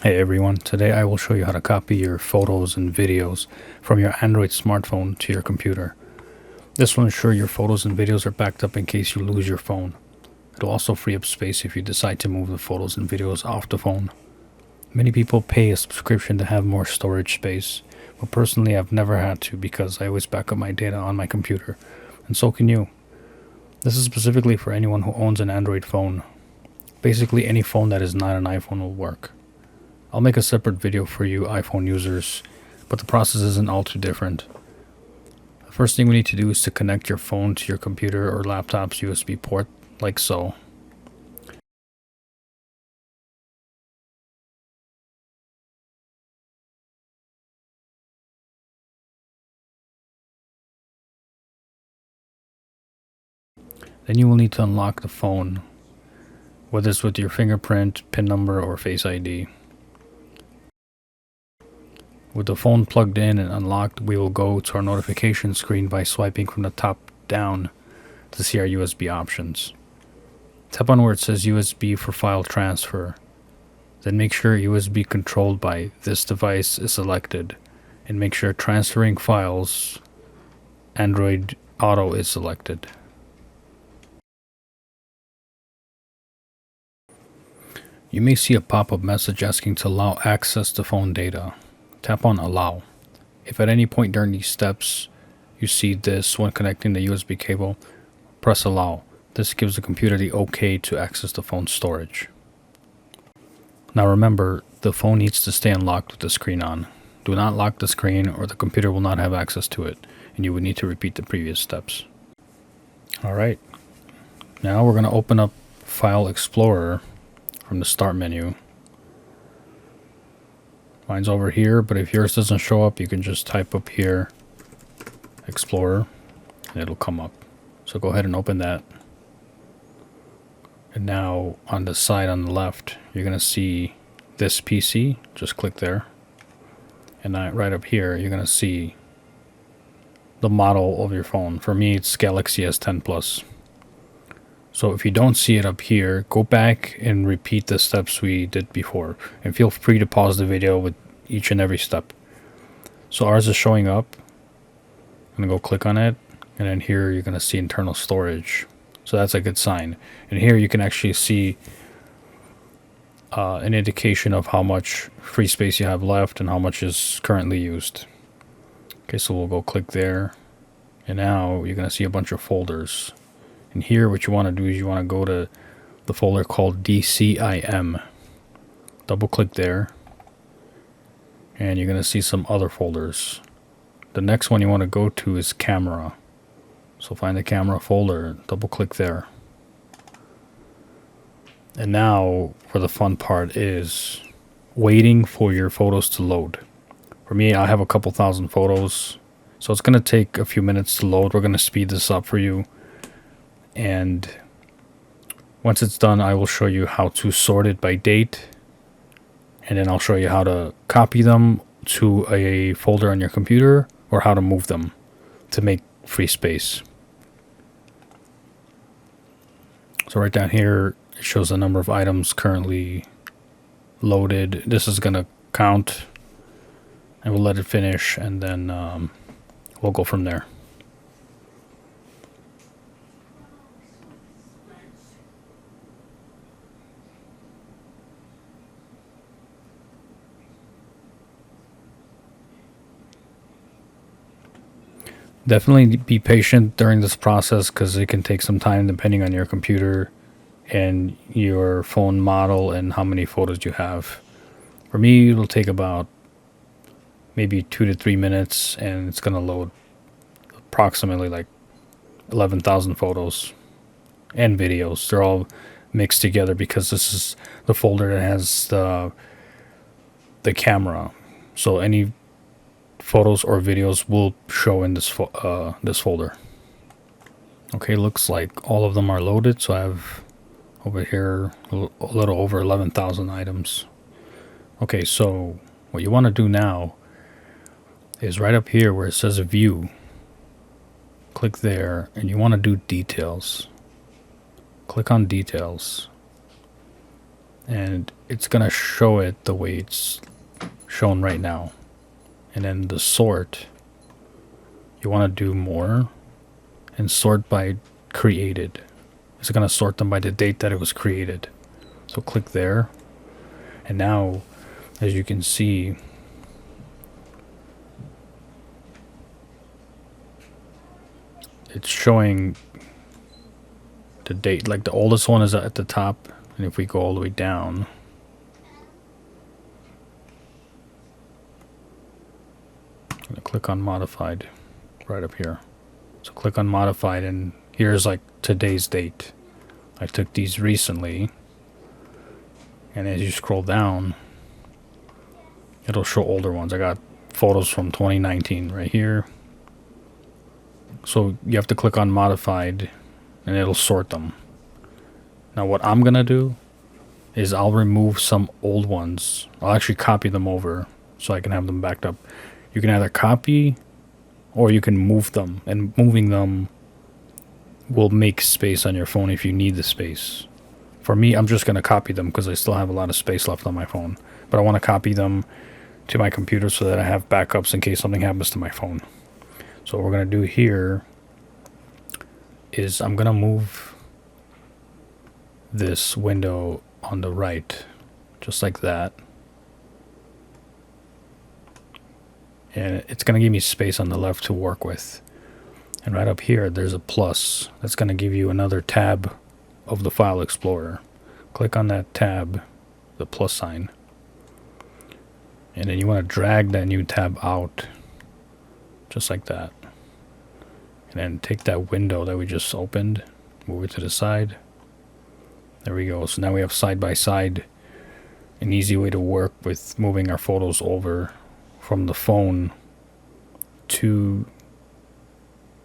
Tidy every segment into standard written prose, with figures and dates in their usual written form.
Hey everyone, today I will show you how to copy your photos and videos from your Android smartphone to your computer. This will ensure your photos and videos are backed up in case you lose your phone. It'll also free up space if you decide to move the photos and videos off the phone. Many people pay a subscription to have more storage space, but personally I've never had to because I always back up my data on my computer, and so can you. This is specifically for anyone who owns an Android phone. Basically any phone that is not an iPhone will work. I'll make a separate video for you iPhone users, but the process isn't all too different. The first thing we need to do is to connect your phone to your computer or laptop's USB port, like so. Then you will need to unlock the phone, whether it's with your fingerprint, PIN number, or Face ID. With the phone plugged in and unlocked, we will go to our notification screen by swiping from the top down to see our USB options. Tap on where it says USB for file transfer. Then make sure USB controlled by this device is selected, and make sure transferring files Android Auto is selected. You may see a pop-up message asking to allow access to phone data. Tap on Allow. If at any point during these steps you see this when connecting the USB cable, press Allow. This gives the computer the OK to access the phone's storage. Now remember, the phone needs to stay unlocked with the screen on. Do not lock the screen or the computer will not have access to it, and you would need to repeat the previous steps. Alright, now we're going to open up File Explorer from the Start menu. Mine's over here, but if yours doesn't show up, you can just type up here Explorer and it'll come up. So go ahead and open that. And now on the side on the left, you're going to see this PC. Just click there. And right up here, you're going to see the model of your phone. For me, it's Galaxy S10 Plus. So if you don't see it up here, go back and repeat the steps we did before. And feel free to pause the video with each and every step. So ours is showing up. I'm going to go click on it. And then here you're going to see internal storage. So that's a good sign. And here you can actually see an indication of how much free space you have left and how much is currently used. Okay, so we'll go click there. And now you're going to see a bunch of folders. And here what you want to do is you want to go to the folder called DCIM. Double click there. And you're going to see some other folders. The next one you want to go to is camera. So find the camera folder, double click there. And now for the fun part is waiting for your photos to load. For me, I have a couple thousand photos, so it's going to take a few minutes to load. We're going to speed this up for you. And once it's done, I will show you how to sort it by date. And then I'll show you how to copy them to a folder on your computer or how to move them to make free space. So right down here, it shows the number of items currently loaded. This is going to count, and we'll let it finish, and then we'll go from there. Definitely be patient during this process because it can take some time depending on your computer and your phone model and how many photos you have. For me, it'll take about maybe 2 to 3 minutes, and it's going to load approximately like 11,000 photos and videos. They're all mixed together because this is the folder that has the camera. So any photos or videos will show in this folder. Okay, looks like all of them are loaded, so I have over here a little over 11,000 items. Okay, so what you want to do now is right up here where it says view, click there, and you want to do details. Click on details. and it's gonna show it the way it's shown right now. And then the sort, you want to do more and sort by created. It's gonna sort them by the date that it was created. So click there, and now as you can see, it's showing the date. Like the oldest one is at the top, and if we go all the way down, I'm gonna click on modified right up here. So click on modified, and here's like today's date. I took these recently, and as you scroll down, it'll show older ones. I got photos from 2019 right here. So you have to click on modified, and it'll sort them. Now what I'm gonna do is I'll remove some old ones. I'll actually copy them over so I can have them backed up. You can either copy or you can move them, and moving them will make space on your phone if you need the space. For me, I'm just going to copy them because I still have a lot of space left on my phone, but I want to copy them to my computer so that I have backups in case something happens to my phone. So what we're going to do here is I'm going to move this window on the right, just like that. And it's going to give me space on the left to work with. And right up here, there's a plus. That's going to give you another tab of the File Explorer. Click on that tab, the plus sign. And then you want to drag that new tab out, just like that. And then take that window that we just opened, move it to the side. There we go. So now we have side by side, an easy way to work with moving our photos over from the phone to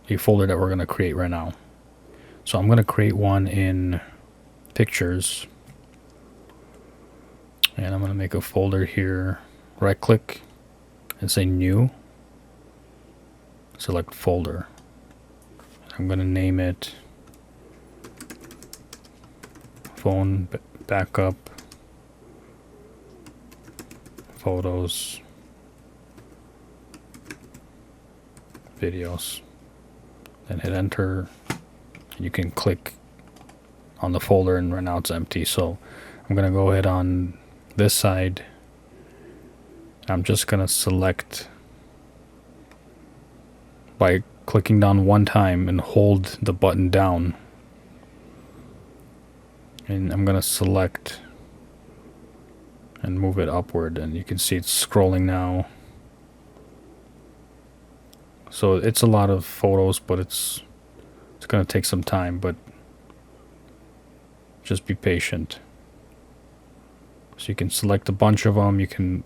a folder that we're going to create right now. So I'm going to create one in pictures, and I'm going to make a folder here. Right click and say new, select folder. I'm going to name it phone backup photos videos. Then hit enter. You can click on the folder, and right now it's empty. So I'm going to go ahead on this side. I'm just going to select by clicking down one time and hold the button down. And I'm going to select and move it upward, and you can see it's scrolling now. So it's a lot of photos, but it's going to take some time, but just be patient. So you can select a bunch of them. You can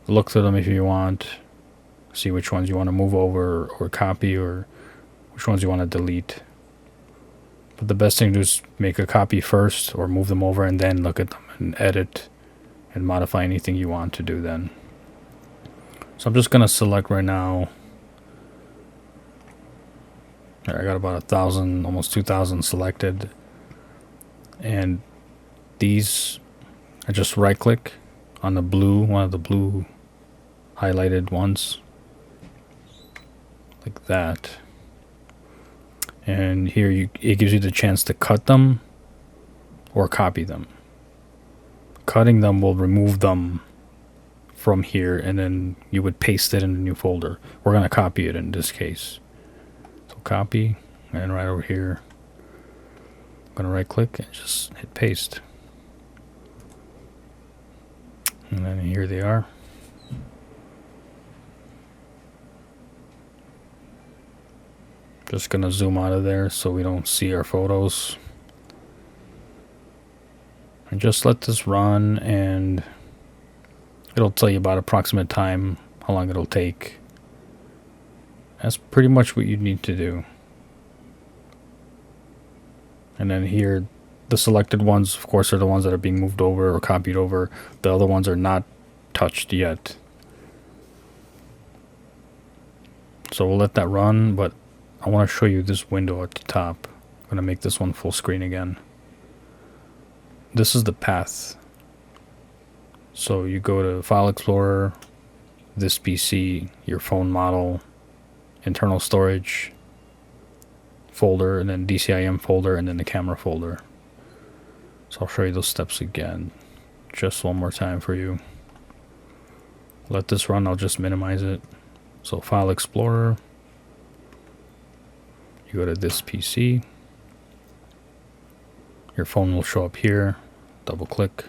look through them if you want, see which ones you want to move over or copy, or which ones you want to delete. But the best thing to do is make a copy first or move them over, and then look at them and edit and modify anything you want to do then. So I'm just going to select right now. I got about 1,000, almost 2,000 selected. And these, I just right click on the blue, one of the blue highlighted ones. Like that. And here it gives you the chance to cut them or copy them. Cutting them will remove them from here, and then you would paste it in a new folder. We're going to copy it in this case. So copy, and right over here, I'm going to right click and just hit paste. And then here they are. Just going to zoom out of there so we don't see our photos. And just let this run, and it'll tell you about approximate time, how long it'll take. That's pretty much what you need to do. And then here, the selected ones, of course, are the ones that are being moved over or copied over. The other ones are not touched yet. So we'll let that run, but I want to show you this window at the top. I'm going to make this one full screen again. this is the path. So you go to File Explorer, this PC, your phone model, internal storage folder, and then DCIM folder, and then the camera folder. So I'll show you those steps again, just one more time for you. Let this run, I'll just minimize it. So File Explorer, you go to this PC, your phone will show up here, double click.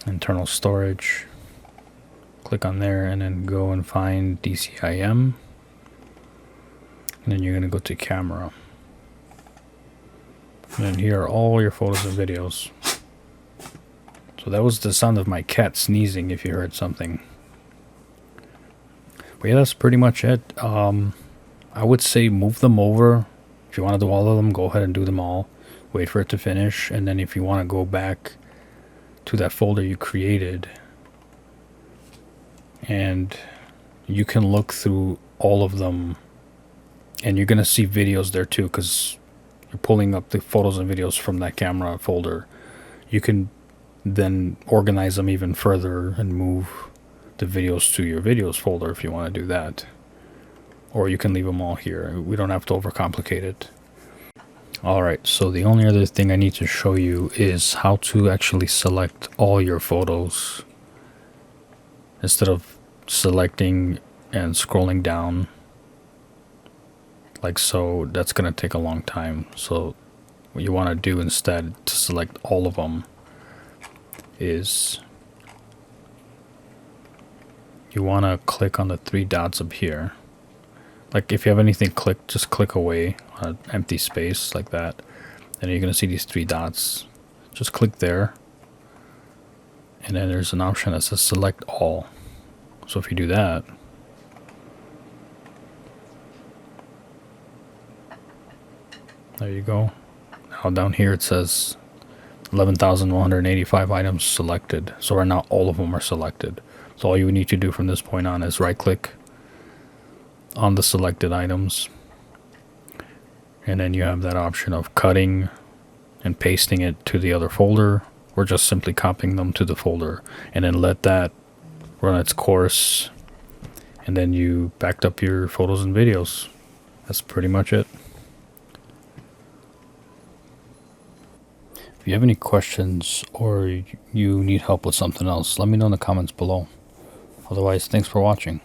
Internal storage, click on there, and then go and find DCIM, and then you're going to go to camera, and then here are all your photos and videos. So that was the sound of my cat sneezing, if you heard something. But yeah, that's pretty much it. I would say move them over. If you want to do all of them, go ahead and do them all, wait for it to finish, and then if you want to go back to that folder you created, and you can look through all of them, and you're gonna see videos there too, because you're pulling up the photos and videos from that camera folder. You can then organize them even further and move the videos to your videos folder if you want to do that, or you can leave them all here. We don't have to overcomplicate it. Alright, so the only other thing I need to show you is how to actually select all your photos instead of selecting and scrolling down like so. That's going to take a long time. So what you want to do instead to select all of them is you want to click on the three dots up here. Like if you have anything clicked, just click away on an empty space like that, and you're going to see these three dots. Just click there, and then there's an option that says select all. So if you do that, there you go. Now down here it says 11,185 items selected. So right now all of them are selected. So all you need to do from this point on is right click on the selected items, and then you have that option of cutting and pasting it to the other folder, or just simply copying them to the folder, and then let that run its course, and then you backed up your photos and videos. That's pretty much it. If you have any questions or you need help with something else, let me know in the comments below. Otherwise, thanks for watching.